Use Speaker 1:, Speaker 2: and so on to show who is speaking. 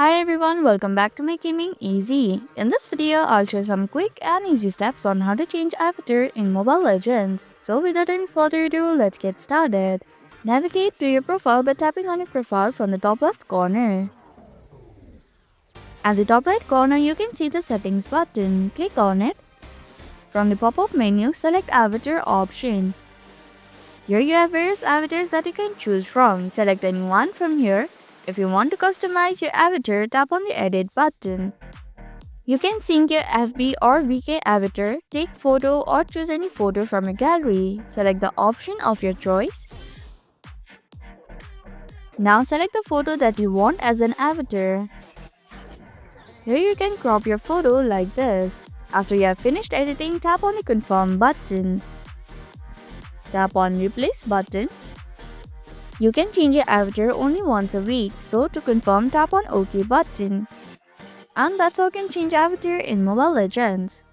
Speaker 1: Hi everyone, welcome back to my Gaming Easy. In this video, I'll share some quick and easy steps on how to change avatar in Mobile Legends. So without any further ado, let's get started. Navigate to your profile by tapping on your profile from the top left corner. At the top right corner, you can see the settings button. Click on it. From the pop-up menu, select avatar option. Here you have various avatars that you can choose from. Select any one from here. If you want to customize your avatar, tap on the edit button. You can sync your FB or VK avatar, take photo or choose any photo from your gallery. Select the option of your choice. Now select the photo that you want as an avatar. Here you can crop your photo like this. After you have finished editing, tap on the confirm button. Tap on replace button. You can change your avatar only once a week, so to confirm, tap on OK button. And that's how you can change avatar in Mobile Legends.